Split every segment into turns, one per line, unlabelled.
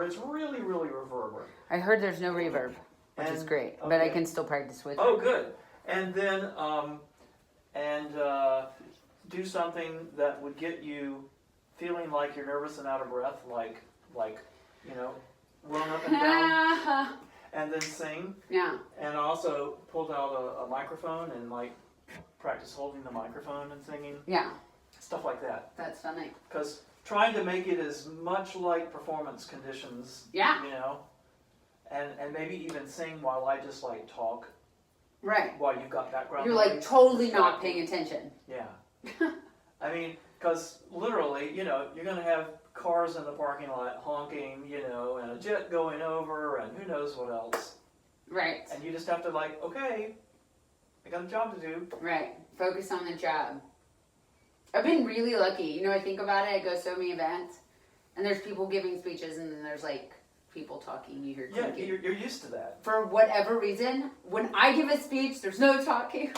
it's really, really reverberant.
I heard there's no reverb, which is great,
okay.
but I can still practice with it.
Oh, good. And then, do something that would get you feeling like you're nervous and out of breath, like run up and down, and then sing.
Yeah.
And also pulled out a microphone and practice holding the microphone and singing.
Yeah.
Stuff like that.
That's funny.
Because trying to make it as much like performance conditions.
Yeah.
And maybe even sing while I just talk.
Right.
While you've got background
You're
noise.
totally not paying attention.
Yeah. I mean, because literally, you're going to have cars in the parking lot honking, and a jet going over, and who knows what else.
Right.
And you just have to okay, I got a job to do.
Right. Focus on the job. I've been really lucky. I think about it. I go to so many events, and there's people giving speeches, and then there's people talking. You hear clicking.
Yeah, you're used to that.
For whatever reason, when I give a speech, there's no talking,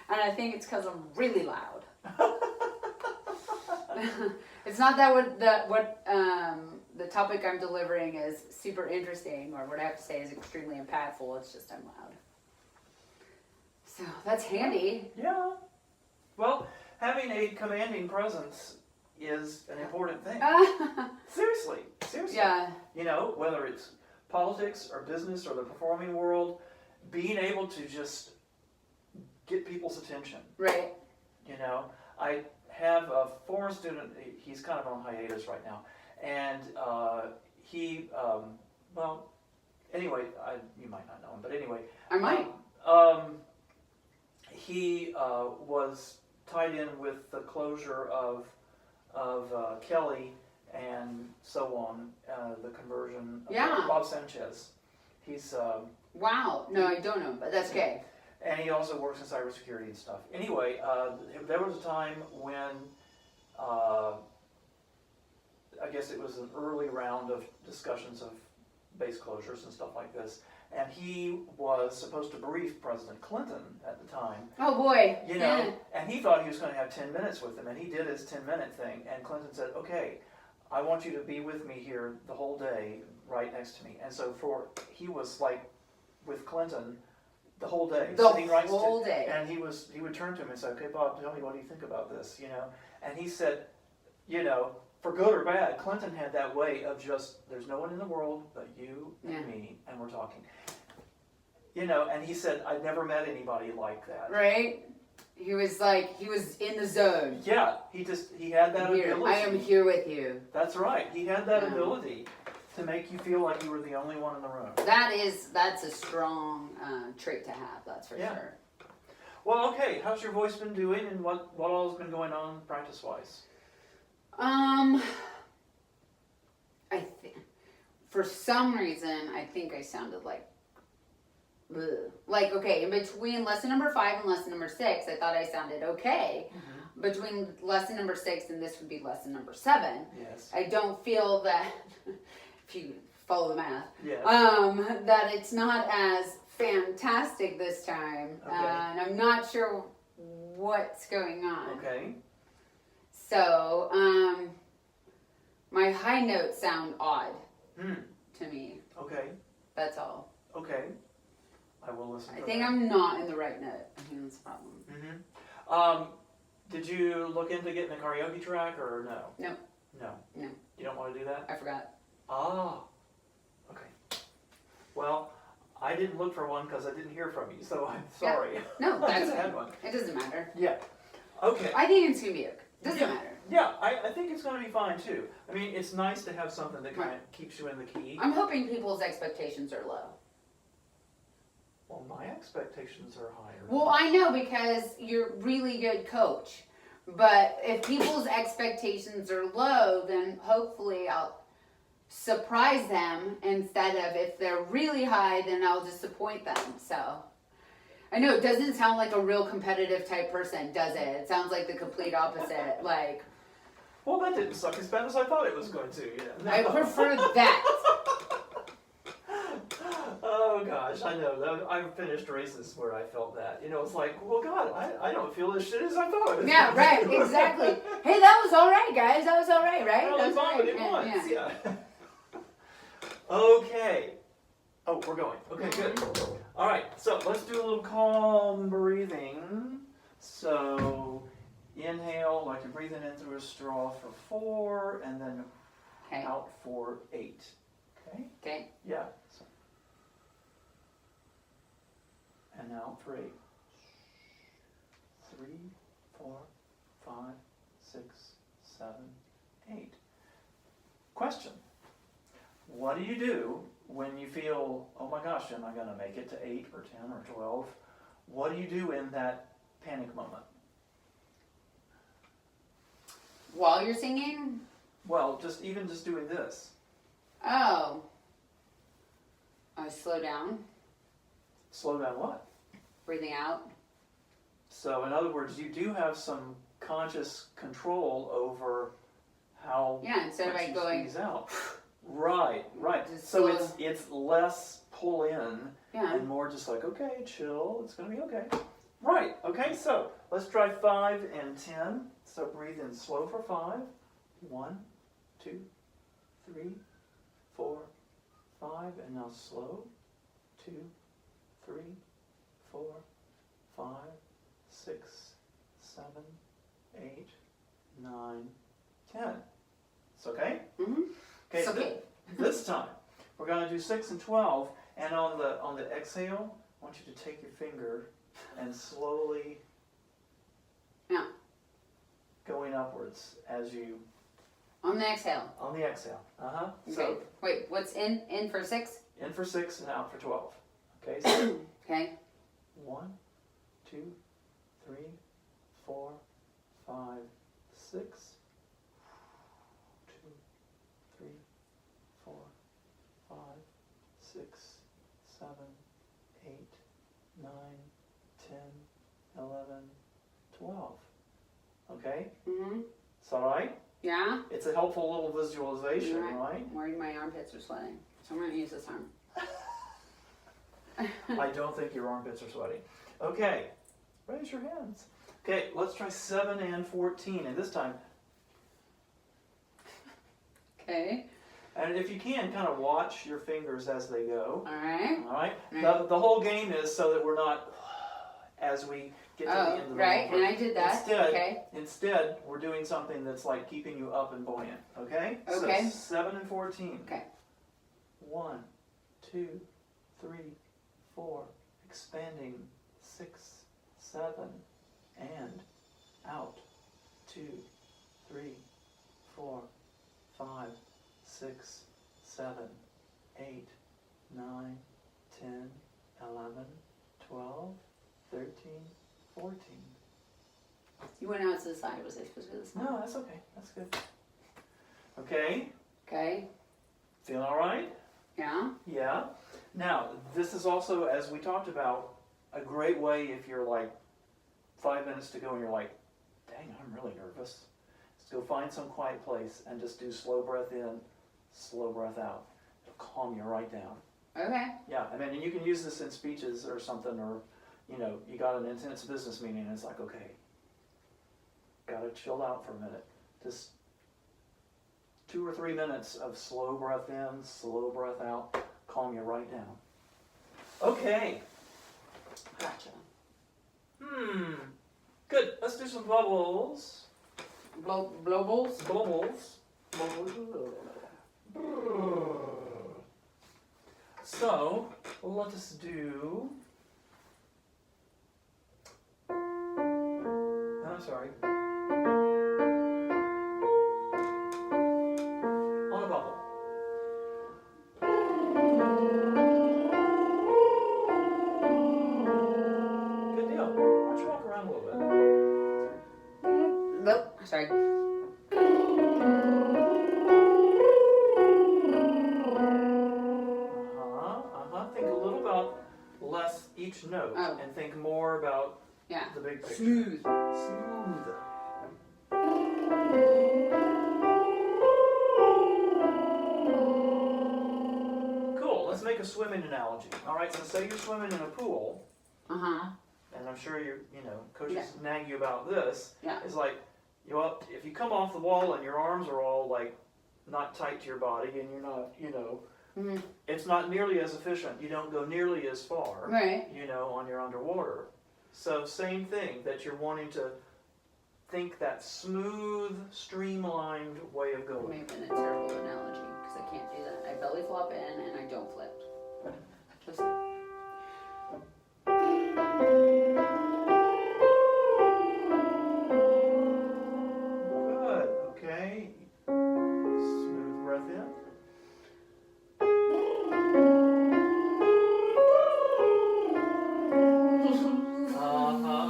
and I think it's because I'm really loud. It's not that what the topic I'm delivering is super interesting, or what I have to say is extremely impactful. It's just I'm loud. So that's handy.
Yeah. Well, having a commanding presence is an important thing. Seriously.
Yeah.
Whether it's politics or business or the performing world, being able to just get people's attention.
Right.
I have a former student, he's kind of on hiatus right now, and he, anyway, you might not know him, but anyway.
I might.
He was tied in with the closure of Kelly and so on, the conversion of Bob Sanchez. He's
wow. No, I don't know, but that's okay.
And he also works in cybersecurity and stuff. Anyway, there was a time when I guess it was an early round of discussions of base closures and stuff like this. And he was supposed to brief President Clinton at the time.
Oh boy.
And he thought he was going to have 10 minutes with him, and he did his 10-minute thing. And Clinton said, okay, I want you to be with me here the whole day, right next to me. And so he was with Clinton the whole day.
The
sitting right
whole day.
And he would turn to him and say, okay, Bob, tell me, what do you think about this? And he said, for good or bad, Clinton had that way of just, there's no one in the world but you and me, and we're talking. And he said, I'd never met anybody like that.
Right? He was in the zone.
Yeah, he had that ability.
I am here with you.
That's right. He had that ability to make you feel like you were the only one in the room.
That's a strong trait to have, that's for sure.
Well, okay, how's your voice been doing, and what all has been going on practice-wise?
I think for some reason I think I sounded okay, in between lesson number 5 and lesson number 6, I thought I sounded okay. Mm-hmm. Between lesson number 6 and this would be lesson number 7.
Yes.
I don't feel that, if you follow the math, that it's not as fantastic this time.
Okay.
And I'm not sure what's going on.
Okay.
So, my high notes sound odd to me.
Okay.
That's all.
Okay. I will listen for
I think
that.
I'm not in the right note. I think that's a problem.
Mm-hmm. Did you look into getting a karaoke track or no? No. You don't want to do that?
I forgot.
Ah. Okay. Well, I didn't look for one because I didn't hear from you, so I'm sorry.
Yeah. No,
I
that's
just
fine.
had one.
It doesn't matter.
Yeah. Okay.
I think it's going to be okay. Doesn't matter.
Yeah, I think it's going to be fine too. I mean, it's nice to have something that kind of keeps you in the key.
I'm hoping people's expectations are low.
Well, my expectations are higher.
Well, I know because you're a really good coach. But if people's expectations are low, then hopefully I'll surprise them instead of, if they're really high, then I'll disappoint them. So I know it doesn't sound like a real competitive type person, does it? It sounds like the complete opposite.
Well, that didn't suck as bad as I thought it was going to. Yeah.
I prefer that.
Oh gosh, I know. I've finished races where I felt that. It's like, well, God, I don't feel as shit as I thought.
Yeah, right, exactly. Hey, that was all right, guys. That was all right, right?
Well,
That was
vomited
right.
once, yeah. Okay. Oh, we're going. Okay, good. All right, so let's do a little calm breathing. So inhale like you're breathing in through a straw for 4, and then
Okay.
out for 8. Okay?
Okay.
Yeah. So. And out for 8. 3, 4, 5, 6, 7, 8. Question. What do you do when you feel, oh my gosh, am I going to make it to 8 or 10 or 12? What do you do in that panic moment?
While you're singing?
Well, just doing this.
Oh. I slow down.
Slow down what?
Breathing out.
So in other words, you do have some conscious control over how
Instead of
much
like
you
going
squeeze out. Right.
Just
So
slow.
it's less pull in and more just like, okay, chill, it's gonna be okay. Right, okay, so let's try 5 and 10. So breathe in slow for 5. 1, 2, 3, 4, 5, and now slow. 2, 3, 4, 5, 6, 7, 8, 9, 10. It's okay?
Mm-hmm.
Okay,
It's
so
okay.
this time we're going to do 6 and 12, and on the exhale, I want you to take your finger and slowly going upwards as you
On the exhale.
on the exhale.
Okay.
So
Wait, what's in for 6?
in for 6 and out for 12. Okay. So
Okay.
1, 2, 3, 4, 5, 6. 2, 3, 4, 5, 6, 7, 8, 9, 10, 11, 12. Okay?
Mm-hmm.
It's all right?
Yeah?
It's a helpful little visualization, right?
I'm worried my armpits are sweating. So I'm going to use this arm.
I don't think your armpits are sweating. Okay, raise your hands. Okay, let's try 7 and 14, and this time,
Okay.
and if you can, kind of watch your fingers as they go.
All right.
All right? The whole game is so that we're not, as we get to the end of the
right,
number.
and I did that.
Instead, we're doing something that's like keeping you up and buoyant. Okay?
Okay.
So 7 and 14.
Okay.
1, 2, 3, 4, expanding 6, 7, and out 2, 3, 4, 5, 6, 7, 8, 9, 10, 11, 12, 13, 14.
You went out to the side. Was I supposed to do this?
No, that's okay. That's good. Okay,
Okay.
feeling all right?
Yeah.
Yeah. Now, this is also, as we talked about, a great way if you're like 5 minutes to go and you're like, dang, I'm really nervous. Just go find some quiet place and just do slow breath in, slow breath out. It'll calm you right down.
Okay.
Yeah, I mean, and you can use this in speeches or something, or, you know, you got an intense business meeting and it's like, okay, gotta chill out for a minute. Just 2 or 3 minutes of slow breath in, slow breath out, calm you right down. Okay.
Gotcha.
Good. Let's do some bubbles.
Blowbles?
Bubbles. So, let us do... I'm sorry. On a bubble. Good deal. Why don't you walk around a little bit?
Nope. Sorry.
Think a little about less each note and think more about the big picture.
Smooth.
Smooth. Cool. Let's make a swimming analogy. All right. So say you're swimming in a pool. And I'm sure coaches nag you about this.
Yeah.
It's like, if you come off the wall and your arms are all like not tight to your body and you're not,
Mhm.
it's not nearly as efficient. You don't go nearly as far,
Right.
you know, on your underwater. So same thing, that you're wanting to think that smooth, streamlined way of going.
Maybe in a terrible analogy because I can't do that. I belly flop in and I don't flip. Listen.
Good, okay. Smooth breath in.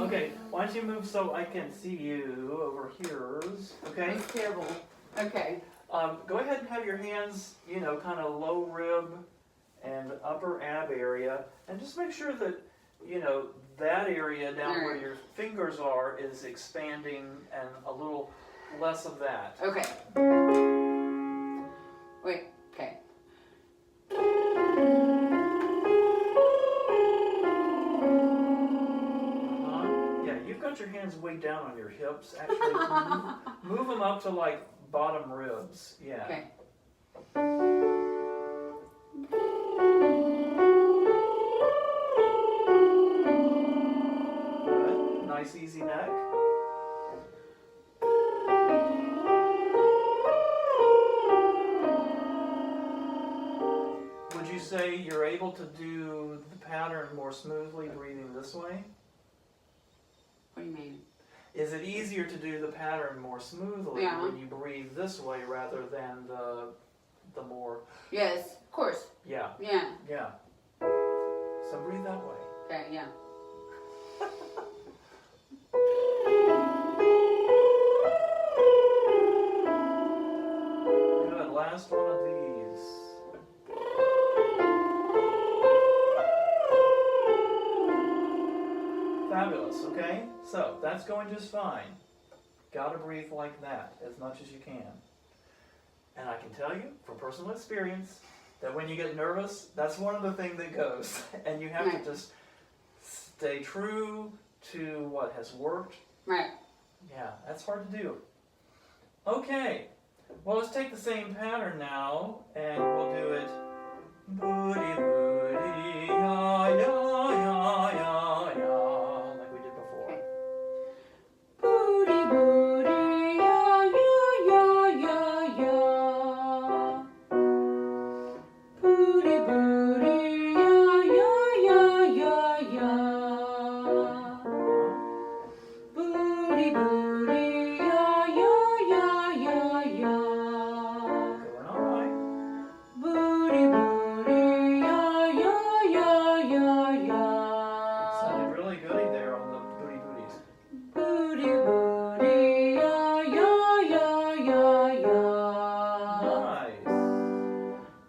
Okay, why don't you move so I can see you over here? Okay?
That's terrible. Okay.
Go ahead and have your hands, you know, kind of low rib and upper ab area, and just make sure that, you know, that area down where your fingers are is expanding and a little less of that.
Okay. Wait. Okay.
Yeah, you've got your hands way down on your hips. Actually, move them up to like bottom ribs. Yeah.
Okay.
Good. Nice, easy neck. Would you say you're able to do the pattern more smoothly breathing this way?
What do you mean?
Is it easier to do the pattern more smoothly when you breathe this way rather than the more?
Yes, of course.
Yeah.
Yeah.
Yeah. So breathe that way.
Okay, yeah.
Good. Last one of these. Fabulous. Okay. So that's going just fine. Got to breathe like that as much as you can. And I can tell you from personal experience that when you get nervous, that's one of the things that goes. And you have
Right.
to just stay true to what has worked.
Right.
Yeah, that's hard to do. Okay. Well, let's take the same pattern now, and we'll do it. Booty, booty, ya, ya, ya, ya, ya, like we did before.
Booty, booty, ya, ya, ya, ya, ya. Booty, booty, ya, ya, ya, ya, ya. Booty, booty, ya, ya, ya, ya, ya.
Going all right.
Booty, booty, ya, ya, ya, ya, ya.
Sounded really goody there on the booty booties.
Booty, booty, ya, ya, ya, ya, ya.
Nice.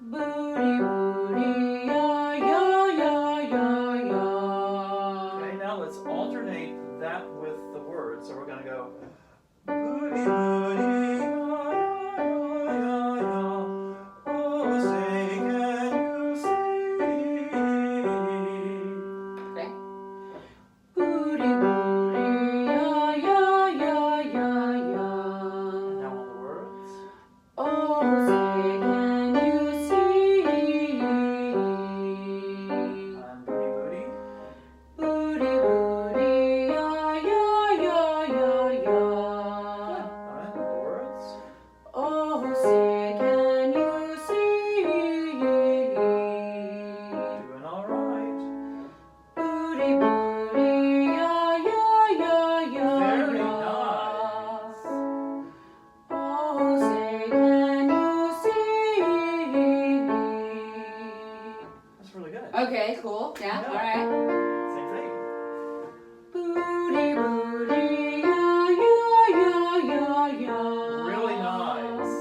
Booty, booty, ya, ya, ya, ya.
Okay, now let's alternate that with the words. So we're going to go. Booty, booty, ya, ya, ya, ya. Oh, say, can you see?
Okay. Booty, booty, ya, ya, ya, ya,
Now
ya.
all the words.
Oh, say, can you see?
And booty, booty.
Booty, booty, ya, ya, ya, ya,
All
ya.
right, all the words.
Oh, say, can you see?
Doing all right.
Booty, booty, ya, ya, ya,
Very
ya.
nice.
Oh, say, can you see?
That's really good.
Okay, cool. Yeah,
Yeah.
all right.
Same thing.
Booty, booty, ya, ya, ya.
Really nice.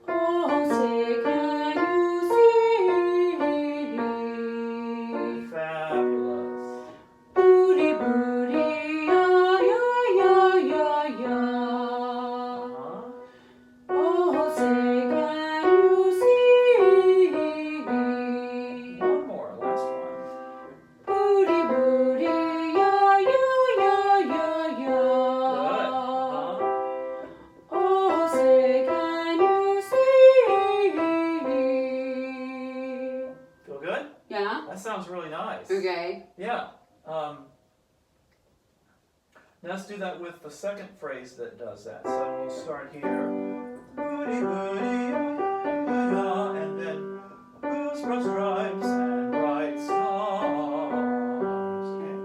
Oh, say, can you see?
Fabulous.
Booty, booty, ya, ya, ya.
Uh-huh.
Oh, say, can you see?
One more, last one.
Booty, Yeah.
That sounds really nice.
Okay.
Yeah. Now let's do that with the second phrase that does that. So we'll start here. Booty, booty, yeah, and then whose broad stripes and bright stars. Okay.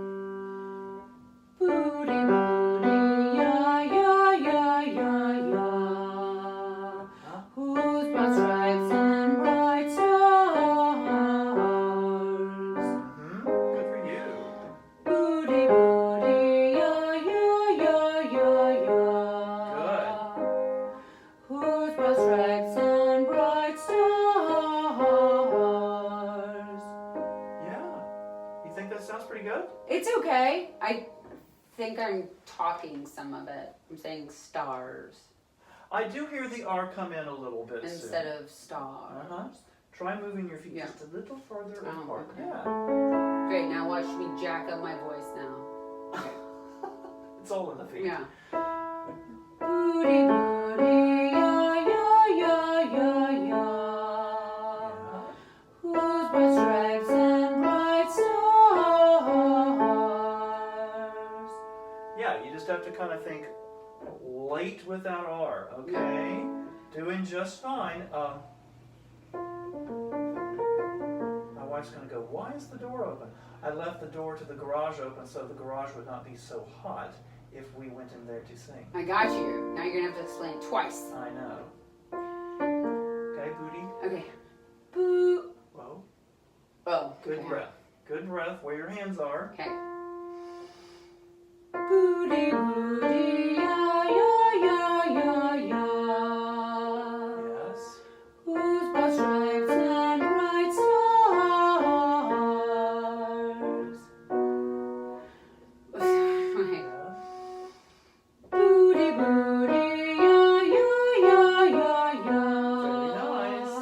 Booty, booty, yeah, yeah, yeah, yeah, yeah.
Huh?
Whose broad stripes and bright stars.
Good for you.
Booty, booty, yeah, yeah, yeah, yeah, yeah. Whose broad stripes and bright stars.
Yeah. You think that sounds pretty good?
It's okay. I think I'm talking some of it. I'm saying stars
I do hear the R come in a little bit
instead
soon.
of stars.
Uh-huh. Try moving your feet
Yeah.
just a little further
Oh,
apart.
okay.
Yeah.
Great, now watch me jack up my voice now.
It's all in the feet.
Yeah. Booty, booty, yeah, yeah, yeah, yeah, yeah.
Yeah.
Whose broad stripes and bright stars.
Yeah, you just have to kind of think late without R, okay? Doing just fine. My wife's gonna go, why is the door open? I left the door to the garage open so the garage would not be so hot if we went in there to sing.
I got you. Now you're gonna have to explain it twice.
I know. Okay, booty.
Okay. Boo.
Whoa.
Oh.
Good
okay.
breath. Good breath where your hands are.
Okay. Booty, booty, yeah, yeah, yeah, yeah, yeah.
Yes.
Whose broad stripes and bright stars. Okay.
Yeah.
Booty, booty, yeah, yeah, yeah, yeah, yeah.
Very nice.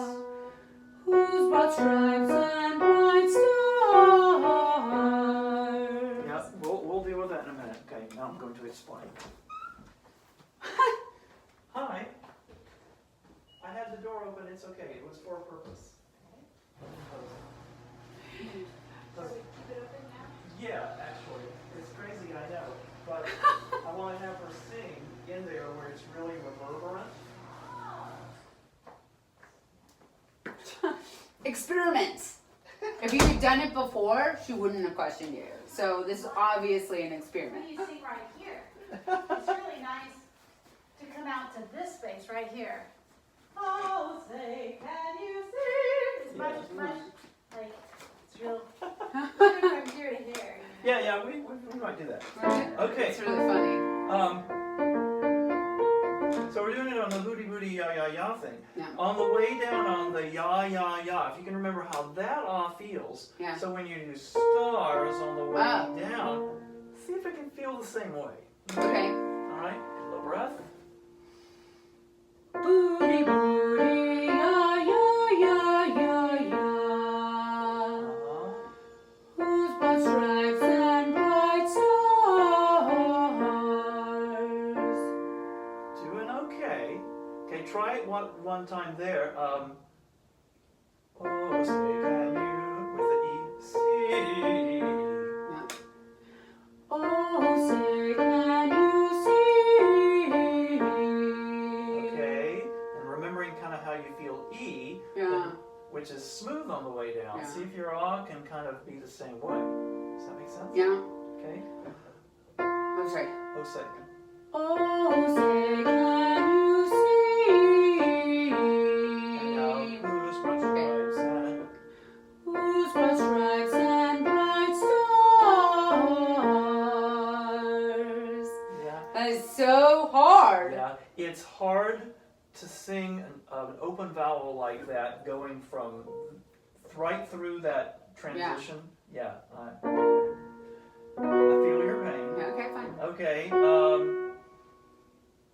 Whose broad stripes and bright stars.
Yeah, we'll deal with that in a minute. Okay, now I'm going to explain. Hi. I had the door open, it's okay. It was for a purpose. Yeah, actually. It's crazy, I know. But I want to have her sing in there where it's really reverberant.
Experiments. If you had done it before, she wouldn't have questioned you. So this is obviously an experiment.
You see right here. It's really nice to come out to this space right here. Oh, say, can you see? It's much, like, it's real, from here to here.
Yeah, we might do that. Okay.
It's really funny.
So we're doing it on the booty booty ya ya ya thing.
Yeah.
On the way down on the ya ya ya, if you can remember how that feels.
Yeah.
So when you do stars on the way
Oh.
down, see if it can feel the same way.
Okay.
All right, a little breath.
Booty, booty, yeah, yeah, yeah, yeah, yeah. Whose broad stripes and bright stars.
Doing okay. Okay, try it one time there. Oh, say can you with the E, see.
Oh, say, can you see?
Okay, and remembering kind of how you feel E,
Yeah.
which is smooth on the way down.
Yeah.
See if your ah can kind of be the same way. Does that make sense?
Yeah.
Okay.
I'm sorry.
Oh, say.
Oh, say, can you see?
And now, whose broad stripes and
Whose broad stripes and bright stars.
yeah,
That is so hard.
yeah. It's hard to sing an open vowel like that, going from right through that transition. Yeah. I feel your pain.
Yeah, okay, fine.
Okay.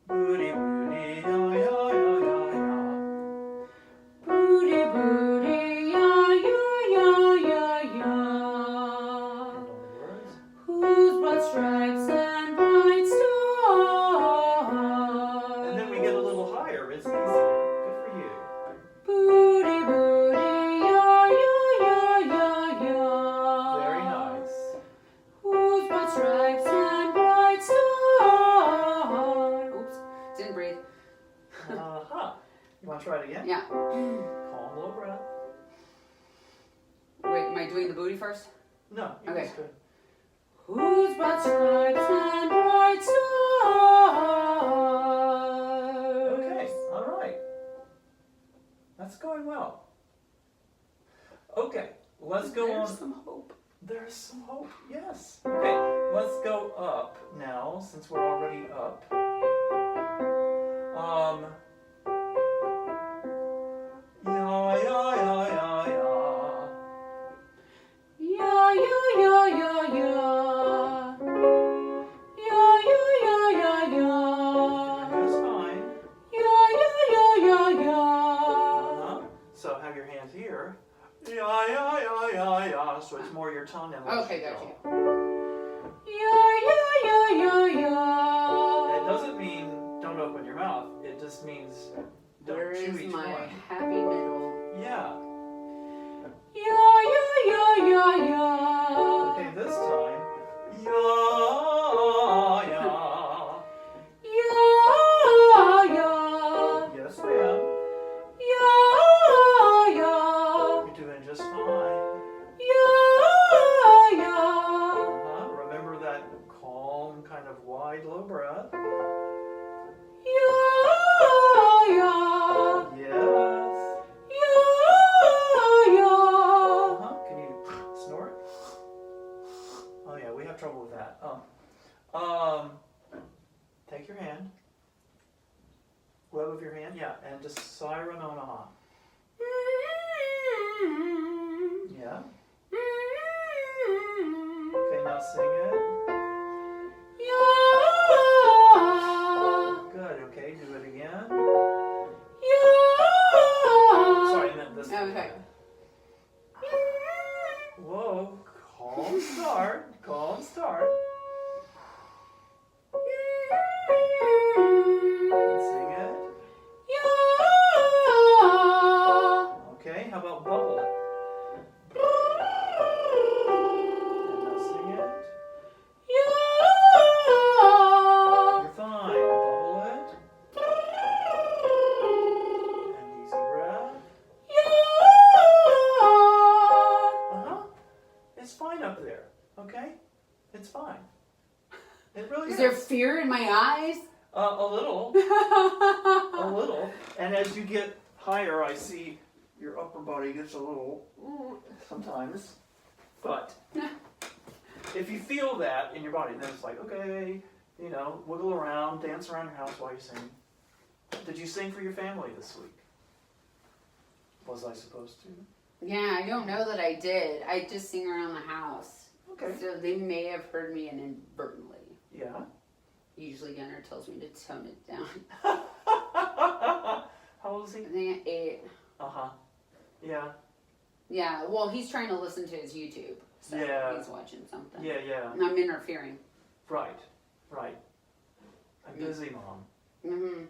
Booty booty ya ya ya ya ya.
Booty, booty, yeah, yeah, yeah, yeah, yeah.
And on the words.
Whose broad stripes and bright stars.
And then we get a little higher. It's easier. Good for you.
Booty, booty, yeah, yeah, yeah, yeah, doing the booty first?
No, you
Okay.
just good.
Whose broad stripes and bright stars?
Okay, all right. That's going well. Okay, let's go
There's
on.
some hope.
There's some hope, yes. Okay, let's go up now, since we're already up. Yeah, yeah, yeah, yeah, yeah.
Yeah, yeah, yeah, yeah, yeah. Yeah, yeah, yeah, yeah, yeah.
Doing just fine.
Yeah, yeah, yeah, yeah, yeah.
So have your hands here. Yeah, yeah, yeah, yeah, yeah. So it's more your tongue and less
Okay,
your
got you.
jaw.
Yeah, yeah, yeah, yeah, yeah.
It doesn't mean don't open your mouth. It just means don't
Where
chew
is
each
my
one.
happy middle?
Yeah.
Yeah, yeah, yeah, yeah, yeah.
Okay, this time. Yeah, yeah.
Yeah, yeah.
Yes, ma'am.
Yeah, yeah.
You're doing just fine.
Yeah, yeah.
Remember that calm, kind of wide, low breath.
Yeah, yeah.
Yes.
Yeah, yeah.
Can you snort? Oh yeah, we have trouble with that. Take your hand. Web of your hand, yeah, and just siren on on. Yeah. Okay, now sing it.
Yeah.
Good. Okay, do it again.
Yeah.
Sorry, I meant this.
Okay.
Whoa, calm start. Calm start. Sing it.
Yeah.
Okay, how about bubble it? And now sing it.
Yeah.
You're fine. Bubble it. And easy breath. It's fine up there. Okay? It's fine. It really is.
Is there fear in my eyes?
A little. A little. And as you get higher, I see your upper body gets a little sometimes. But if you feel that in your body, then it's like, okay, wiggle around, dance around your house while you sing. Did you sing for your family this week? Was I supposed to?
Yeah, I don't know that I did. I just sing around the house.
Okay.
So they may have heard me inadvertently.
Yeah.
Usually Gunnar tells me to tone it down.
How old is he?
I think at 8.
Uh-huh. Yeah.
Yeah, well, he's trying to listen to his YouTube. So
Yeah.
he's watching something.
Yeah, yeah.
And I'm interfering.
Right. Right. A busy mom.
Mm-hmm.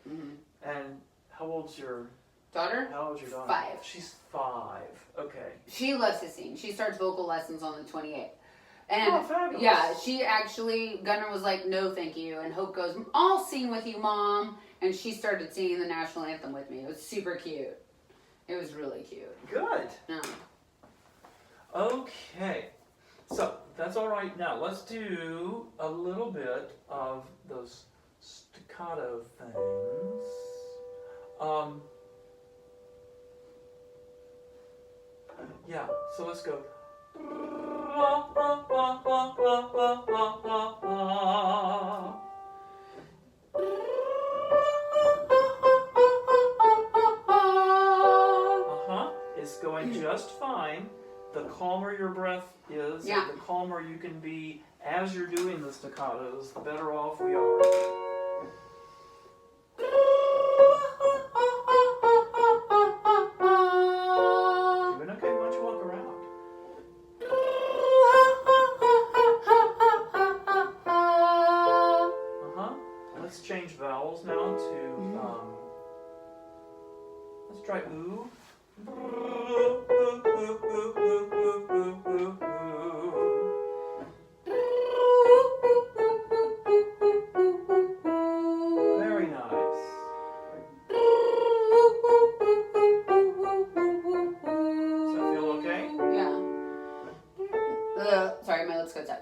Mm-hmm.
And how old's your
Daughter?
daughter?
5.
She's 5. Okay.
She loves to sing. She starts vocal lessons on the 28th. And
Oh, fabulous.
yeah, she actually, Gunnar was like, no, thank you. And Hope goes, I'll sing with you, Mom. And she started singing the national anthem with me. It was super cute. It was really cute.
Good.
No.
Okay. So that's all right. Now let's do a little bit of those staccato things. Yeah. So let's go. It's going just fine. The calmer your breath is,
Yeah.
the calmer you can be as you're doing the staccatos, the better off we are. Doing okay? Why don't you walk around? Let's change vowels now to, let's try ooh.
Sorry, my lips got stuck.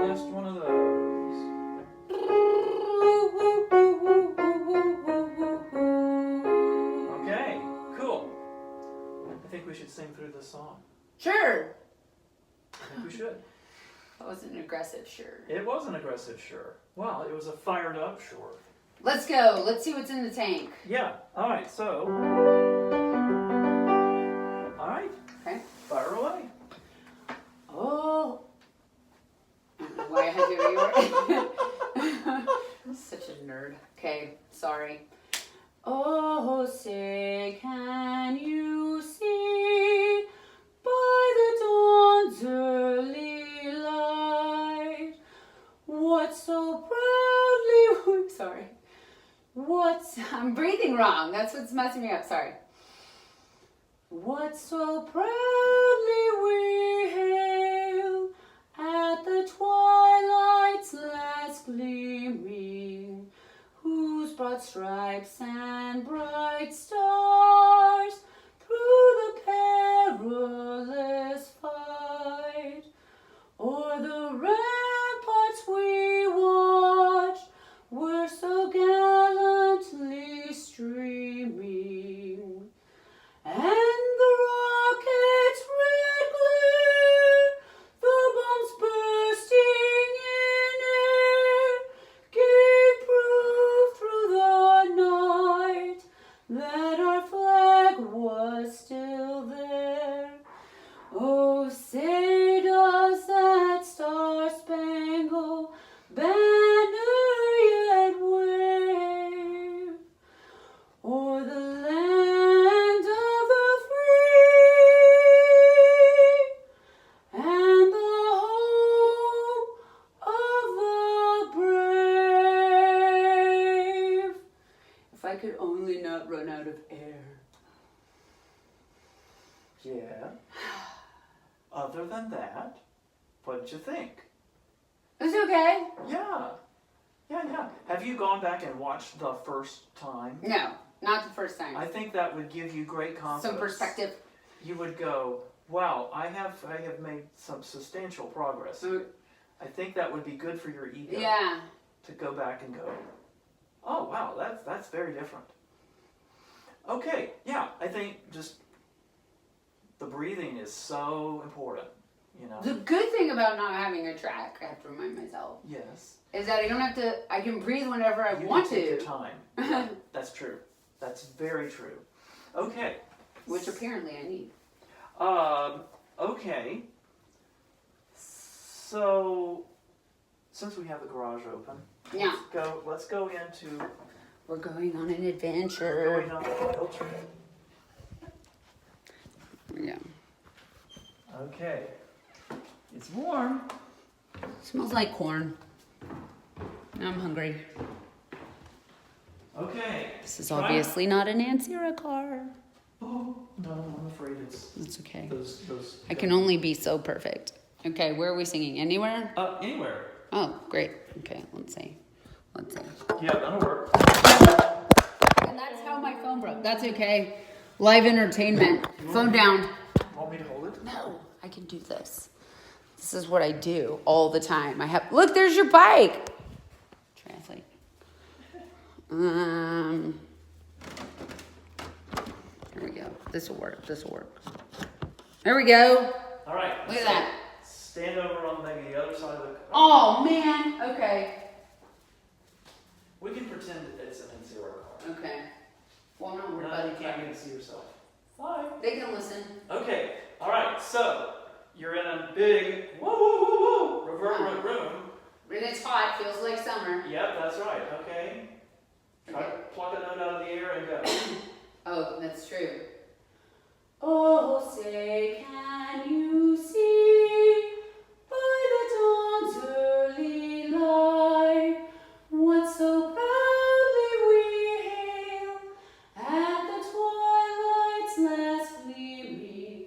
Just one of those. Okay, cool. I think we should sing through this song.
Sure.
I think we should.
That was an aggressive sure.
It was an aggressive sure. Well, it was a fired up sure.
Let's go. Let's see what's in the tank.
Yeah, alright, so. Alright.
Okay.
Fire away.
Oh. I don't know why I had to be such a nerd. Okay, sorry. Oh, say, can you see by the dawn's early light what so proudly, sorry, I'm breathing wrong. That's what's messing me up. Sorry. What so proudly we hail at the twilight's last gleaming, whose broad stripes and bright stars through the perilous fight o'er the ramparts we watched were so gallantly streaming, and the rocket's red glare, the bombs bursting in air, gave proof through the night that our flag was still there. Oh, say does that star-spangled banner yet wave o'er the land of the free and the home of the brave? If I could only not run out of air.
Yeah. Other than that, what did you think?
It's okay.
Yeah. Yeah. Have you gone back and watched the first time?
No, not the first time.
I think that would give you great confidence.
Some perspective.
You would go, wow, I have made some substantial progress. I think that would be good for your ego.
Yeah.
To go back and go, oh wow, that's very different. Okay, yeah, I think just the breathing is so important, you know.
The good thing about not having a track, I have to remind myself,
Yes.
is that I don't have to, I can breathe whenever I
You
want
can take
to.
your time. Yeah, that's true. That's very true. Okay.
Which apparently I need.
Okay. So, since we have the garage open,
Yeah.
let's go into
We're going on an adventure.
going on the field trip.
Yeah.
Okay. It's warm.
Smells like corn. Now I'm hungry.
Okay.
This is
Try-
obviously not an Ansira car.
Oh, no, I'm afraid it's
That's okay.
those.
I can only be so perfect. Okay, where are we singing? Anywhere?
Anywhere.
Oh, great. Okay, let's see.
Yeah, that'll work.
And that's how my phone broke. That's okay. Live entertainment. Phone down.
Want me to hold it?
No, I can do this. This is what I do all the time. Look, there's your bike. Translate. Here we go. This will work. There we go.
All right.
Look at that.
Stand over on maybe the other side of the.
Oh, man. Okay.
We can pretend it's an N0 car.
Okay. Well, no, we're
No,
about
you
to
can't even see yourself. Hi.
They can listen.
Okay. All right. So you're in a big whoa reverberant room.
And it's hot. Feels like summer.
Yep, that's right. Okay. Try to pluck a note out of the air and go.
Oh, that's true. Oh, say, can you see by the dawn's early light what so proudly we hail at the twilight's last gleaming,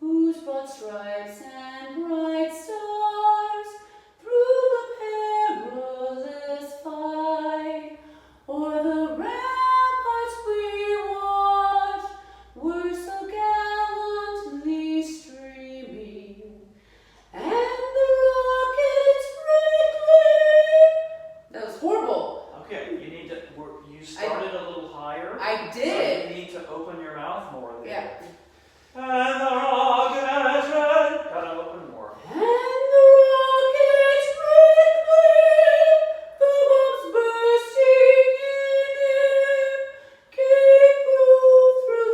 whose broad stripes and bright stars through the perilous fight o'er the ramparts we watched were so gallantly
it a little higher.
I
So
did.
you need to open your mouth more there.
Yeah.
And the rocket gotta open more.
And the rockets rippling, the bombs bursting in air, came through the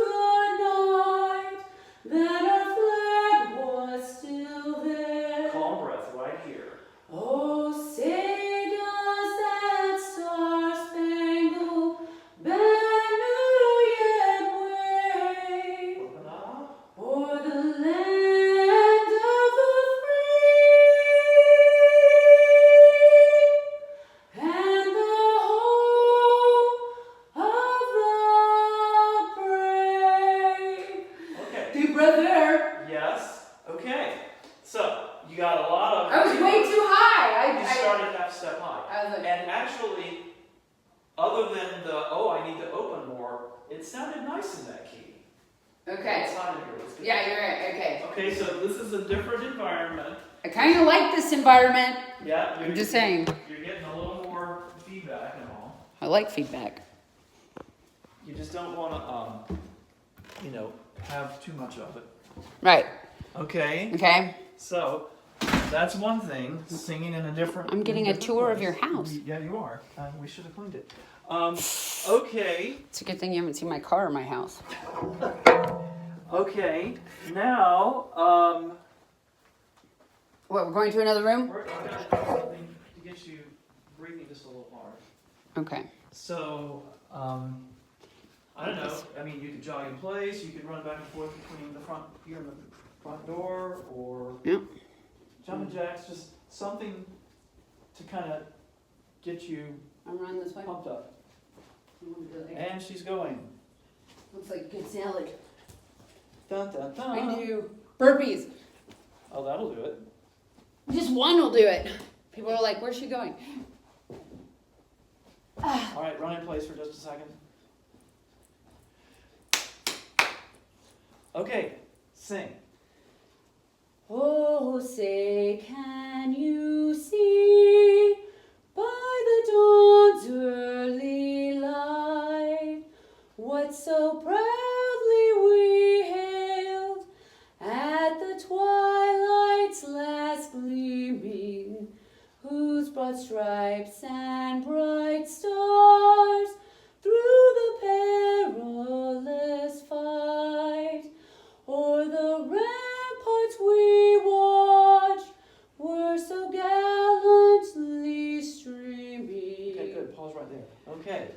night, that our flag was still there.
Calm breath right here.
Oh, say does that star-spangled banner yet wave
Open up.
o'er the land of the free and the home of the brave?
Okay.
Deep breath there.
Yes. Okay. So you got a lot of.
I was way too high.
You started half step high.
I was like,
And actually, other than the I need to open more, it sounded nice in that key.
okay.
It's not in here. Let's get
Yeah, you're right. Okay.
Okay, so this is a different environment.
I kind of like this environment.
Yeah.
I'm just saying.
You're getting a little more feedback and all.
I like feedback.
You just don't want to, have too much of it.
Right.
Okay.
Okay.
So that's one thing. Singing in a different.
I'm getting a tour of your house.
Yeah, you are. We should have cleaned it. Okay.
It's a good thing you haven't seen my car or my house.
Okay. Now,
What, we're going to another room?
we're gonna do something to get you breathing just a little hard.
Okay.
So, I don't know. I mean, you could jog in place. You could run back and forth between the front here and the front door, or
Yep.
jumping jacks. Just something to kind of get you
I'm running this way.
pumped up. And she's going.
Looks like good salad.
Dun dun dun.
I do burpees.
Oh, that'll do it.
Just one will do it. People are like, where's she going?
All right, run in place for just a second. Okay, sing.
Oh, say, can you see by the dawn's early light what so proudly we hailed at the twilight's last gleaming, whose broad stripes and bright stars through the perilous fight o'er the ramparts we watched were so gallantly streaming.
Okay, good. Pause right there. Okay.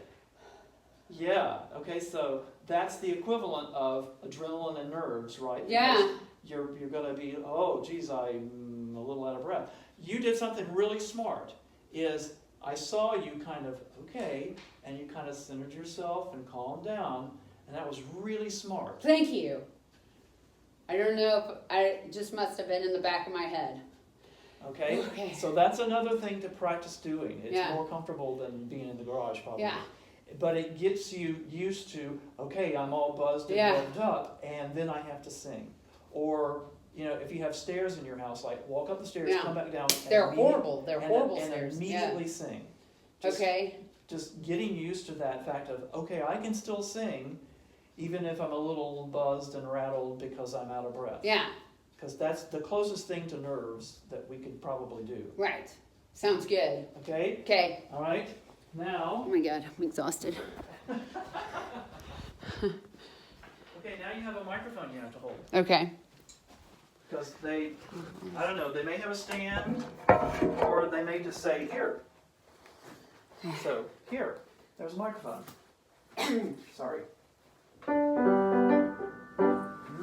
Yeah. Okay. So that's the equivalent of adrenaline and nerves, right?
Yeah.
Because you're gonna be, oh, geez, I'm a little out of breath. You did something really smart. Is I saw you kind of and you kind of centered yourself and calmed down, and that was really smart.
Thank you. I don't know if I just must have been in the back of my head.
Okay.
Okay.
So that's another thing to practice doing. It's
Yeah.
more comfortable than being in the garage, probably.
Yeah.
But it gets you used to, okay, I'm all buzzed and
Yeah.
revved up, and then I have to sing. Or, if you have stairs in your house, like walk up the stairs,
Yeah.
come back down. and
They're
immedi-
horrible. They're
and-
horrible
and
stairs.
immediately sing. Just,
Okay.
Just getting used to that fact of, okay, I can still sing, even if I'm a little buzzed and rattled because I'm out of breath.
Yeah.
Because that's the closest thing to nerves that we could probably do.
Right. Sounds good.
Okay?
Okay.
All right? Now,
Oh my God, I'm exhausted.
okay, now you have a microphone you have to hold.
Okay.
Because they may have a stand, or they may just say, here. So, here, there's a microphone. Sorry.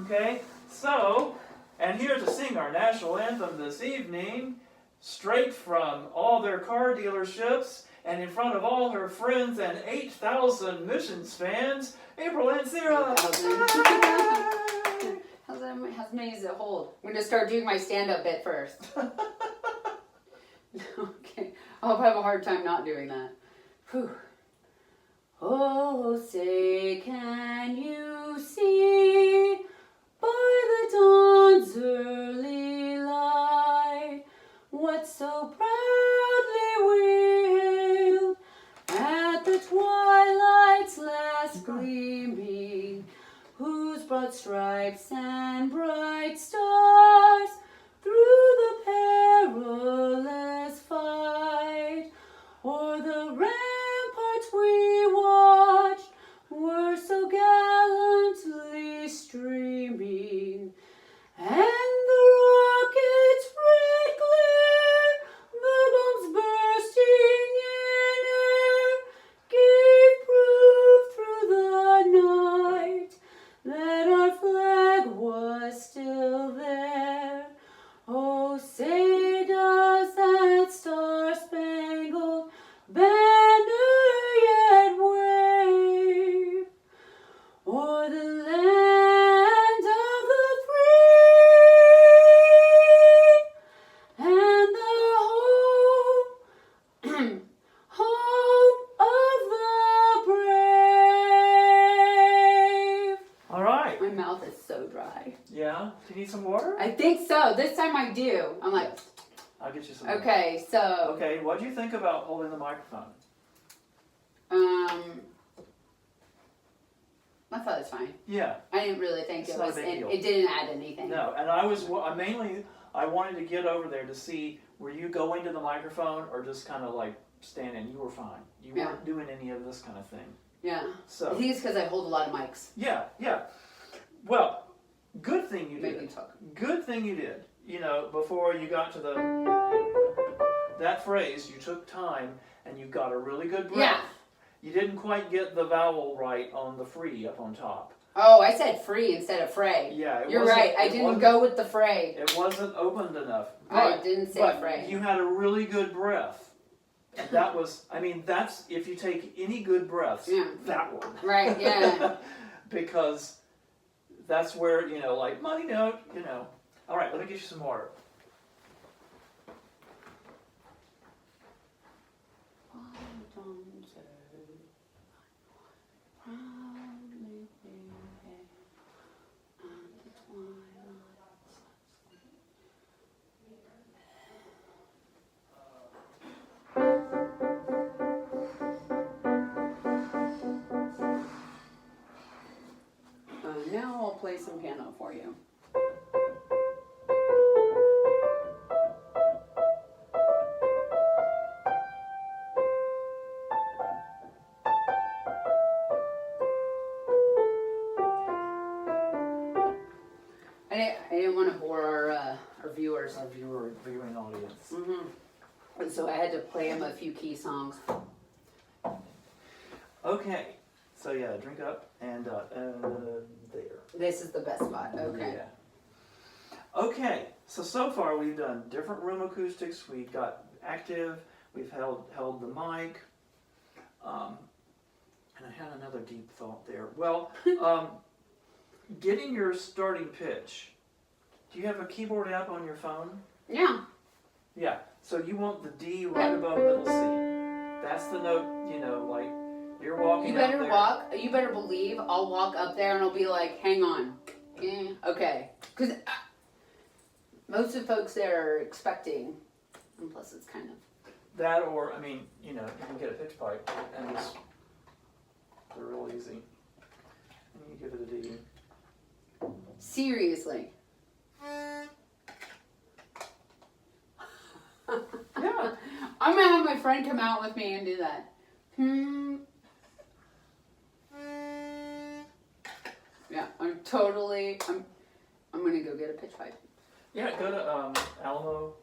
Okay, so, and here to sing our national anthem this evening, straight from all their car dealerships, and in front of all her friends and 8,000 Missions fans, April and Sarah.
How many does it hold? I'm going to start doing my stand-up bit first. Okay. I'll have a hard time not doing that. Whew. Oh, say, can you see by the dawn's early light what so proudly we hailed at the twilight's rainbow stripes and bright stars through the perilous fight. O'er the ramparts we watched were so gallantly streaming, and the rocket's red glare, the bombs bursting in air, gave proof through the night that our flag was still there. Oh, say does that star-spangled banner yet wave o'er the land of the free and the home, home of the brave.
All right.
My mouth is so dry.
Yeah. Do you need some water?
I think so. This time I do. I'm like,
I'll get you some water.
okay, so,
Okay, what do you think about holding the microphone?
I thought it was fine.
Yeah.
I didn't really think
It's
it
not a
was,
big
and
deal.
it didn't add anything.
No, and I wanted to get over there to see, were you going to the microphone or just kind of like standing? You were fine. You
Yeah.
weren't doing any of this kind of thing.
Yeah. I
So,
think it's because I hold a lot of mics.
yeah. Well, good thing you
Maybe
did.
talk.
Good thing you did. You know, before you got to that phrase, you took time and you got a really good breath.
Yeah.
You didn't quite get the vowel right on the free up on top.
Oh, I said free instead of fray.
Yeah, it
You're
wasn't-
right. I
it
didn't
wasn't-
go with the fray.
It wasn't opened enough.
I didn't say
but
fray.
you had a really good breath. And that was, I mean, that's, if you take any good breaths,
Yeah.
that one.
Right, yeah.
Because that's where, you know, like, money note, you know. All right, let me get you some water.
Now I'll play some piano for you. I didn't want to bore our viewers.
Our viewing audience.
Mm-hmm. So I had to play them a few key songs.
Okay, so yeah, drink up and there.
This is the best spot. Okay.
Yeah. Okay, so far we've done different room acoustics. We've got active. We've held the mic. And I had another deep thought there. Well, getting your starting pitch. Do you have a keyboard app on your phone?
Yeah.
Yeah. So you want the D right above middle C. That's the note. You know, like you're walking.
You better
out there.
walk. You better believe I'll walk up there and I'll be like, "Hang on, yeah, okay," because most of the folks there are expecting, and plus it's kind of.
That, or I mean, you know, you can get a pitch pipe and just they're real easy. And you give it a D.
Seriously.
Yeah.
I'm gonna have my friend come out with me and do that. Yeah, I'm gonna go get a pitch pipe.
Yeah, go to Alamo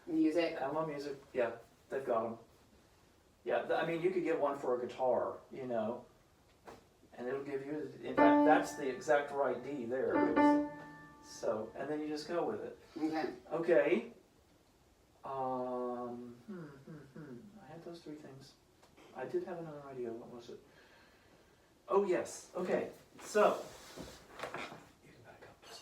Music.
Music. Yeah, they've got them. Yeah, I mean, you could get one for a guitar, you know, and it'll give you. In fact, that's the exact right D there. So, and then you just go with it.
Okay.
Okay. I had those three things. I did have another idea. What was it? Oh yes. Okay. So you can back up just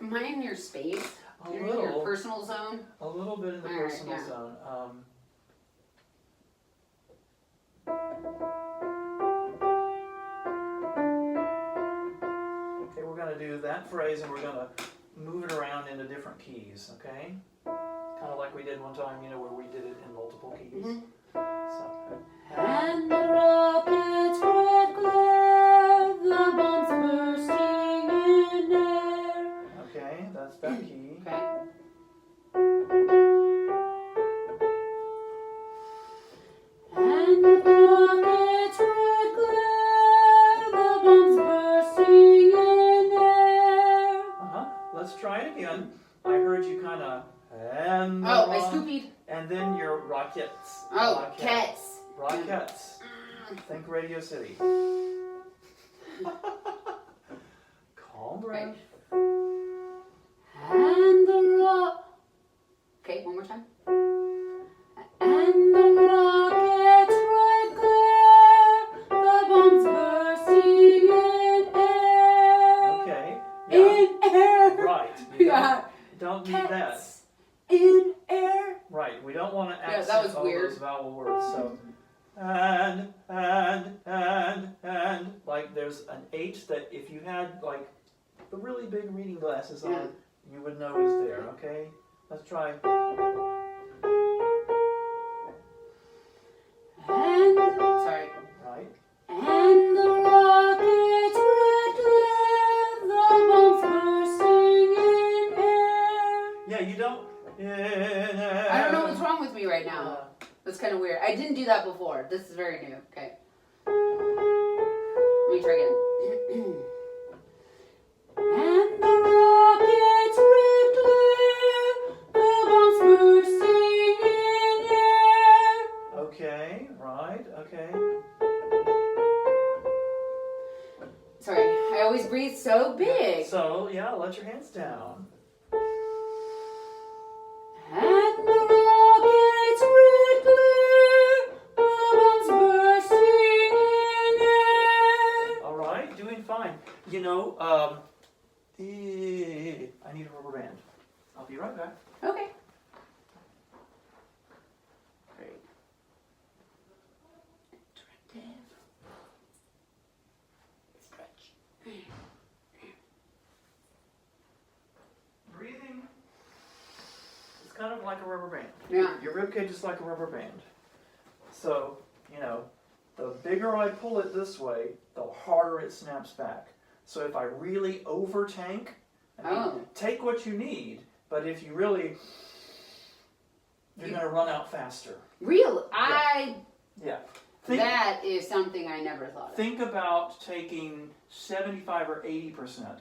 Am I in your space?
a
You're
little.
in your personal zone?
A little bit in the
All right,
personal
yeah.
zone. Okay, we're going to do that phrase and we're going to move it around into different keys, okay? Kind of like we did one time, you know, where we did it in multiple keys.
Mhm.
So,
And the rocket's red glare, the bombs bursting
Rockets.
Oh,
Rockets.
cats.
Rockets. Think Radio City. Calm breath.
And the rock. Okay, one more time. And the rockets right glare, the bombs bursting in air.
Okay. Yeah.
In air.
Right. You
Yeah.
don't need that.
Cats in air.
Right. We don't want to
Yeah,
accent
that was
all
weird.
those vowel words. So, and, like there's an H that if you had like the really big reading glasses on,
Yeah.
you would know is there. Okay. Let's try.
And sorry.
Right.
And the rockets red glare, the bombs bursting in air.
Yeah. You don't.
I don't know what's wrong with me right now. That's kind of weird. I didn't do that before. This is very new. Okay. Let me try again. And the rockets red glare, the bombs bursting in air.
Okay. Right. Okay.
Sorry, I always breathe so big.
So yeah, let your hands down.
And the rockets red glare, the bombs bursting in air.
All right, doing fine. You know, I need a rubber band. I'll be right back.
Okay. Great. Attractive. Stretch.
Breathing is kind of like a rubber band.
Yeah.
Your rib cage is like a rubber band. So, you know, the bigger I pull it this way, the harder it snaps back. So if I really over tank, take what you need, but if you really, you're going to run out faster.
Real.
Yeah.
That is something I never thought of.
Think about taking 75 or 80%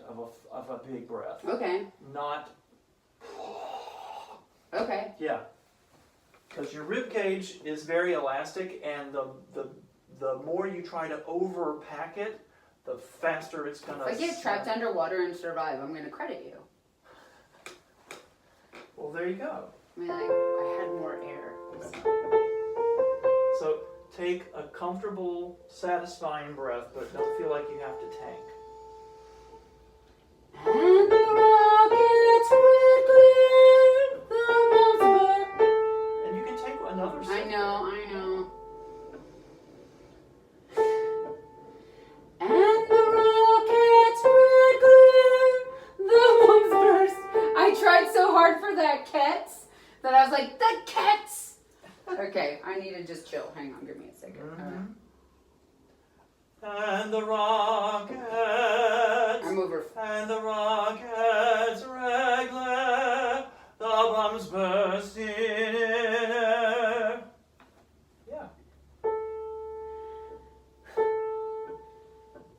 of a big breath.
Okay.
Not,
Okay.
yeah. Because your rib cage is very elastic, and the more you try to overpack it, the faster it's going to...
If I get trapped underwater and survive, I'm going to credit you.
Well, there you go.
I mean, I had more air.
So take a comfortable, satisfying breath, but don't feel like you have to tank.
And the rockets red glare, the bombs burst.
And you can take another sip.
I know. And the rockets red glare, the bombs burst. I tried so hard for that cats that I was like, the cats. Okay, I need to just chill. Hang on, give me a second.
Mm-hmm. And the rockets.
I'm over.
And the rockets red glare, the bombs burst in air. Yeah.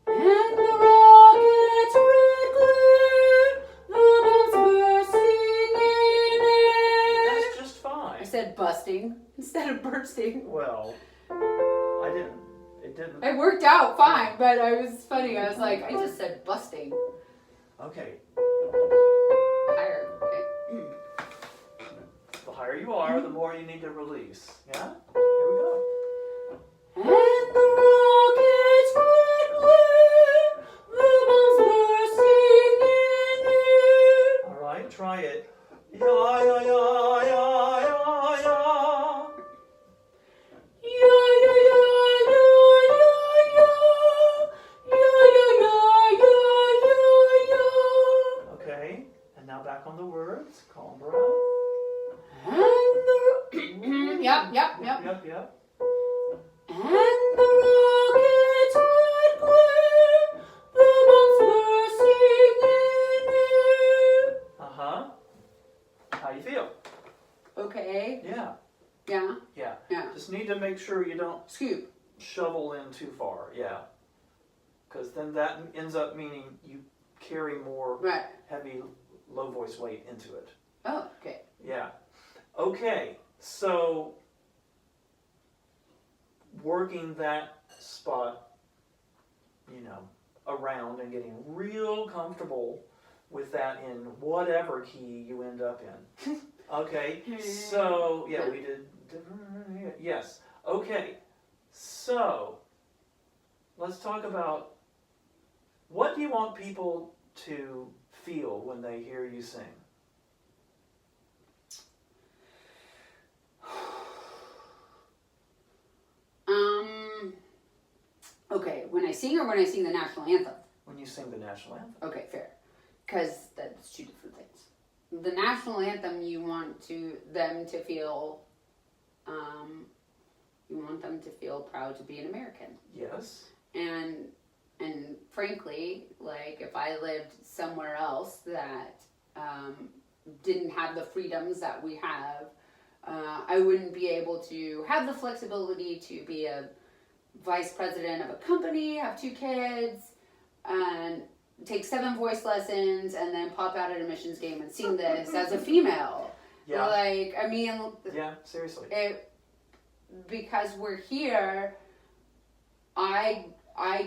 And the rockets red glare, the bombs bursting in air.
That's just fine.
I said busting instead of bursting.
Well, I didn't. It didn't.
It worked out fine, but I was funny. I was like, I just said busting.
Okay.
Higher. Okay.
The higher you are, the more you need to release. Yeah? Here we go.
And the rockets red glare, the bombs bursting in air.
All right, try it. Ya ya ya ya ya ya.
Ya ya ya ya ya ya. Ya ya ya ya ya ya.
Okay, and now back on the words. Calm breath.
And the yep.
Yep.
And the rockets red glare, the bombs bursting in air.
Uh-huh. How you feel?
Okay.
Yeah.
Yeah.
Just need to make sure you don't
Scoop.
shovel in too far. Yeah. Because then that ends up meaning you carry more
Right.
heavy, low voice weight into it.
Oh, okay.
Yeah. Okay, so working that spot, around and getting real comfortable with that in whatever key you end up in. Okay, so, yeah, we did, yes. Okay, so, let's talk about, what do you want people to feel when they hear you sing?
Okay, when I sing or when I sing the national anthem?
When you sing the national anthem.
Okay, fair. Because that's two different things. The national anthem, you want them to feel, proud to be an American.
Yes.
And frankly, like, if I lived somewhere else that didn't have the freedoms that we have, I wouldn't be able to have the flexibility to be a vice president of a company, have 2 kids, and take 7 voice lessons, and then pop out at a missions game and sing this as a female.
Yeah.
Like, I mean...
Yeah, seriously.
Because we're here, I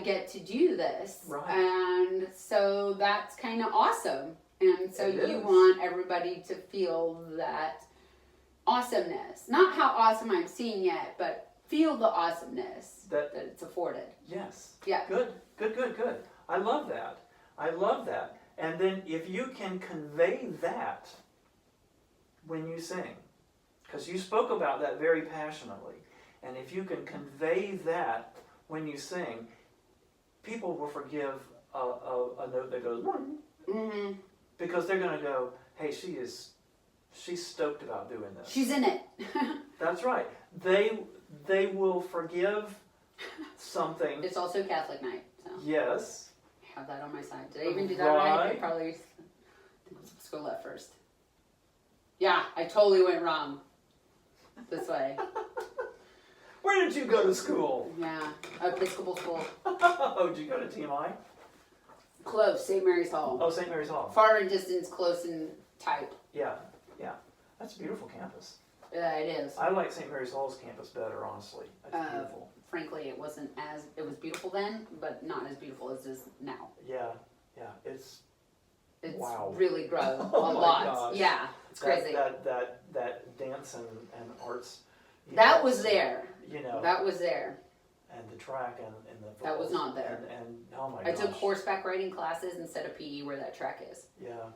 get to do this.
Right.
And so that's kind of awesome. And so you want everybody to feel that awesomeness. Not how awesome I'm seeing it, but feel the awesomeness that it's afforded.
Yes.
Yeah.
Good. I love that. And then if you can convey that when you sing, because you spoke about that very passionately, and if you can convey that when you sing, people will forgive a note that goes,
Mm-hmm.
because they're going to go, hey, she's stoked about doing this.
She's in it.
That's right. They will forgive something.
It's also Catholic night, so
Yes.
I have that on my side. Did I even do that right? I probably let's go left first. Yeah, I totally went wrong. This way.
Where did you go to school?
Yeah, Episcopal school.
Oh, did you go to TMI?
Close, St. Mary's Hall.
Oh, St. Mary's Hall.
Far in distance, close in type.
Yeah. That's a beautiful campus.
Yeah, it is.
I like St. Mary's Hall's campus better, honestly. It's beautiful.
Frankly, it was beautiful then, but not as beautiful as it is now.
Yeah. It's wow.
Really grown
Oh
a
my
lot.
gosh.
Yeah, it's crazy.
That dance and arts.
That was there.
That
was there.
And the track and the football.
That was not there.
And oh my gosh.
I took horseback riding classes instead of PE where that track is.
Yeah.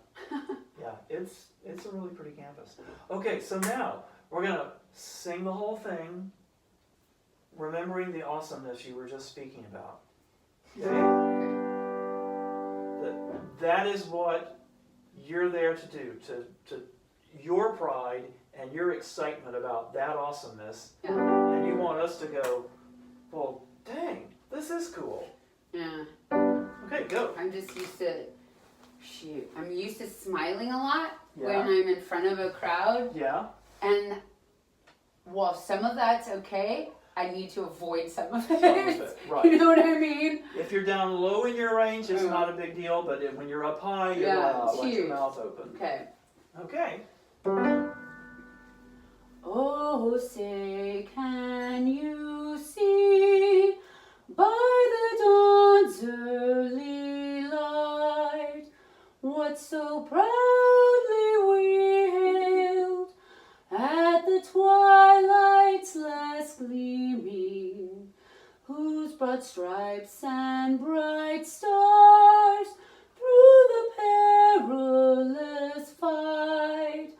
It's a really pretty campus. Okay, so now we're gonna sing the whole thing, remembering the awesomeness you were just speaking about. Okay? That is what you're there to do, to your pride and your excitement about that awesomeness.
Yeah.
And you want us to go, well, dang, this is cool.
Yeah.
Okay, go.
I'm just used to, I'm used to smiling a lot when
Yeah.
I'm in front of a crowd.
Yeah.
And while some of that's okay, I need to avoid some of it.
Some of it, right.
You know what I mean?
If you're down low in your range, it's not a big deal, but when you're up high, you're
it's
let your
huge.
mouth open.
Okay.
Okay.
Oh, say, can you see by the dawn's early light what so proudly we hailed at the twilight's last gleaming, whose broad stripes and bright stars through the perilous fight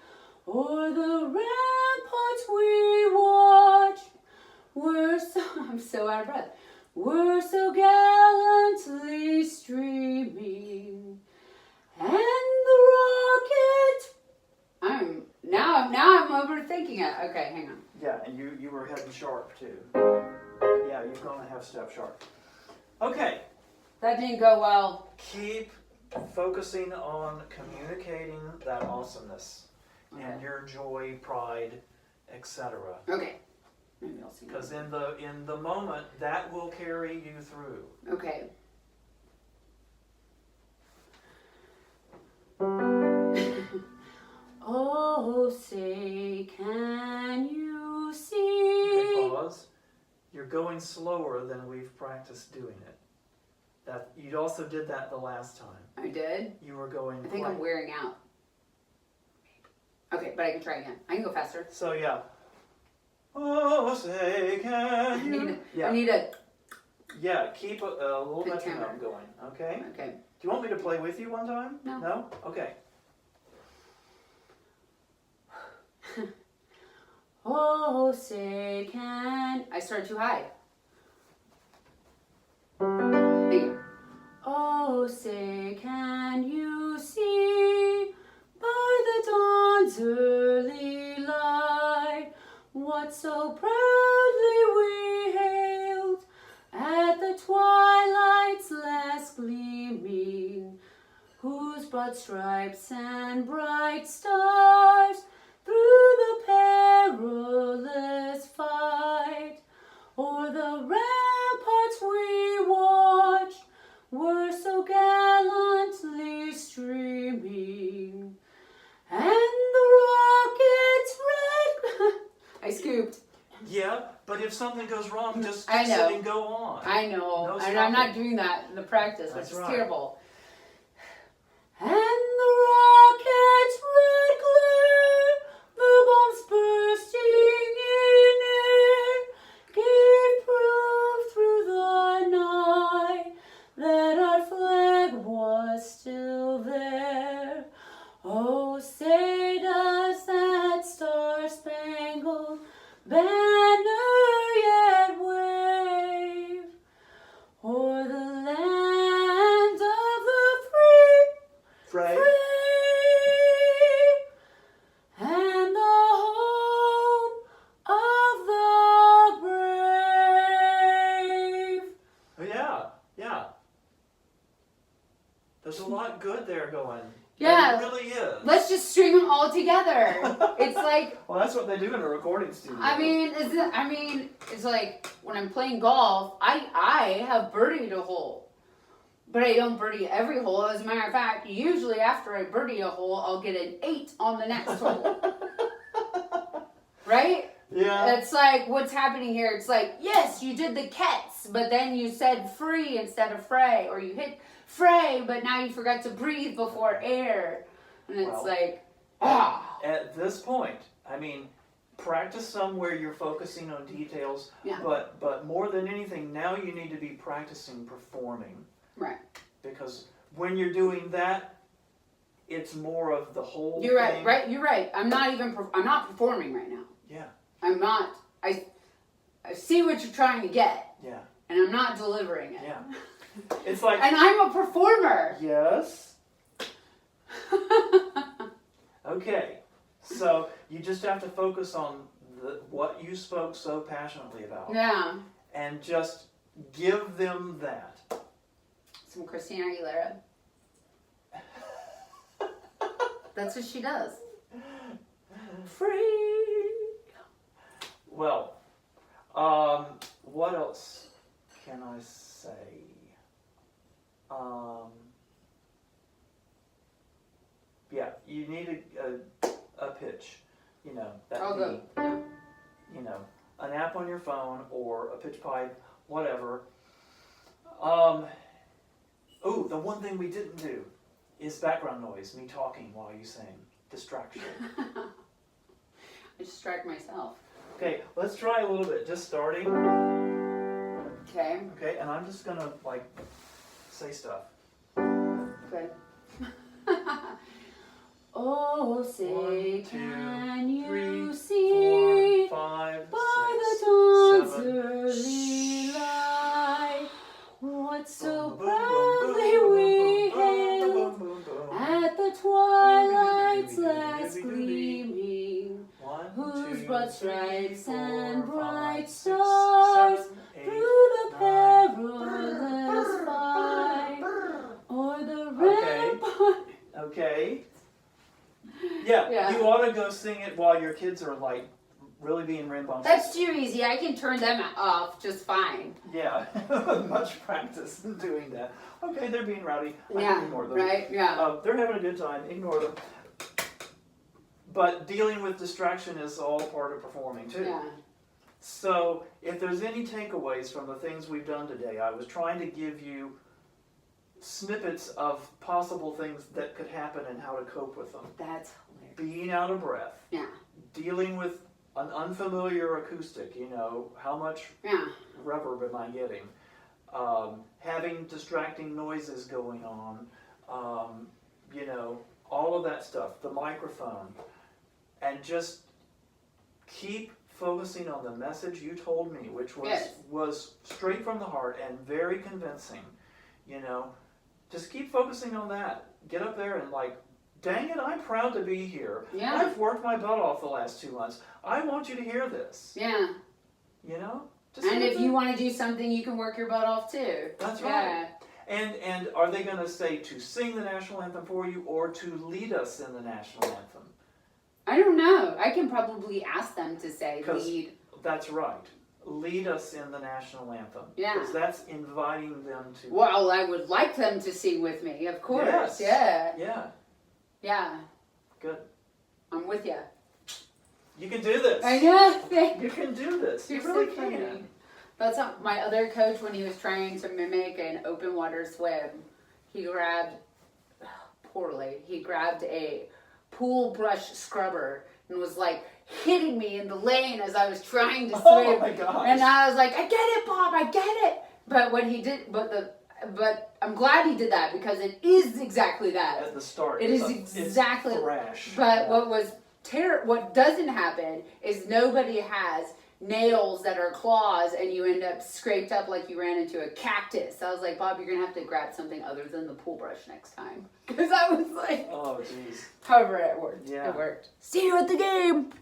o'er the ramparts we watched I'm so out of breath. Were so gallantly streaming, and the rocket. Now I'm overthinking it. Okay, hang on.
Yeah, and you were heading sharp too. Yeah, you've gone a half step sharp. Okay.
That didn't go well.
Keep focusing on communicating that awesomeness and your joy, pride, etc.
Okay. Maybe I'll see.
Because in the moment, that will carry you through.
Okay. Oh, say, can you see?
Okay, pause. you're going slower than we've practiced doing it. That you also did that the last time.
I did?
You were going.
I think I'm wearing out. Okay, but I can try again. I can go faster.
So yeah. Oh, say can you?
I need a.
Yeah, keep a little
Good
metronome
timbre.
going. Okay.
Okay.
Do you want me to play with you one time?
No.
No? Okay.
Oh, say can. I started too high. Bigger. Oh, say can you see by the dawn's early light what so proudly we hailed at the twilight's last gleaming, whose broad stripes and bright stars through the perilous fight o'er the ramparts we watched were so gallantly streaming, and the rocket's red I scooped.
Yeah, but if something goes wrong, just
I
fix
know.
it and go on.
I know,
No
and I'm not
stopping.
doing that in the practice, which
That's
is
right.
terrible. And the rocket's red glare, the bombs bursting in air, gave proof through the night that our flag was still there. Oh, say does that star-spangled banner yet wave o'er the land of the free,
Frey?
and the home of the brave.
Oh, yeah, yeah. There's a lot good there going.
Yeah.
It really is.
Let's just string them all together. It's like,
Well, that's what they do in a recording studio.
it's like when I'm playing golf, I have birdied a hole, but I don't birdie every hole. As a matter of fact, usually after I birdie a hole, I'll get an 8 on the next hole. Right?
Yeah.
It's like, what's happening here? It's like, yes, you did the Kets, but then you said free instead of fray, or you hit fray, but now you forgot to breathe before air. And it's
Well,
like,
At this point, I mean, practice some where you're focusing on details,
Yeah.
but more than anything, now you need to be practicing performing.
Right.
Because when you're doing that, it's more of the whole
You're
thing.
right, you're right. I'm not performing right now.
Yeah,
I'm not, I see what you're trying to get,
yeah,
and I'm not delivering it.
yeah. It's like,
And I'm a performer.
yes, okay. So you just have to focus on what you spoke so passionately about.
Yeah.
And just give them that.
Some Christina Aguilera. That's what she does. Free.
Well, what else can I say? Yeah, you need a pitch, you know, that
I'll
D,
go. Yeah.
you know, an app on your phone or a pitch pipe, whatever. The one thing we didn't do is background noise, me talking while you sing, distraction.
I distract myself.
Okay, let's try a little bit, just starting.
Okay.
Okay, and I'm just gonna like say stuff.
Good. Oh, say,
1, 2,
can you
3,
see
4, 5,
by
6,
the dawn's
7.
early light what so
Boom, boom, boom,
proudly
boom,
we
boom, boom,
hailed
boom, boom, boom.
at the twilight's last gleaming,
1,
whose
2,
broad
3,
stripes
4,
and
5,
bright
6,
stars
7, 8,
through the
9.
perilous fight o'er the
Okay.
rampart.
Okay. Yeah,
Yeah.
you ought to go sing it while your kids are like really being rambunctious.
That's too easy. I can turn them off just fine.
Yeah, much practice in doing that. Okay, they're being rowdy. I
Yeah,
can ignore them.
right? Yeah.
They're having a good time. Ignore them. But dealing with distraction is all part of performing too.
Yeah.
So if there's any takeaways from the things we've done today, I was trying to give you snippets of possible things that could happen and how to cope with them.
That's hilarious.
Being out of breath.
Yeah.
Dealing with an unfamiliar acoustic, how much
Yeah.
reverb am I getting? Having distracting noises going on, all of that stuff, the microphone, and just keep focusing on the message you told me, which was straight from the heart and very convincing. Just keep focusing on that. Get up there and dang it, I'm proud to be here.
Yeah.
I've worked my butt off the last 2 months. I want you to hear this.
Yeah.
Just
And
get
if
there.
you want to do something, you can work your butt off too.
That's
Yeah.
right. And are they going to say to sing the national anthem for you or to lead us in the national anthem?
I don't know. I can probably ask them to say
'Cause-
lead.
That's right. Lead us in the national anthem.
Yeah.
Because that's inviting them to.
Well, I would like them to sing with me, of course.
Yes.
Yeah.
Yeah.
Yeah.
Good.
I'm with you.
You can do this.
I know.
You can do this. You
You're
really
so funny.
can.
That's not, my other coach, when he was trying to mimic an open water swim, he grabbed a pool brush scrubber and was hitting me in the lane as I was trying to swim.
Oh my gosh.
And I was like, I get it, Bob, I get it. But what he did, but I'm glad he did that because it is exactly that.
At the start.
It is
it's
exactly.
thrash.
But
Yeah.
what doesn't happen is nobody has nails that are claws and you end up scraped up like you ran into a cactus. I was like, Bob, you're gonna have to grab something other than the pool brush next time. Because I was like,
Oh, jeez.
however it worked.
Yeah.
It worked. See you at the game.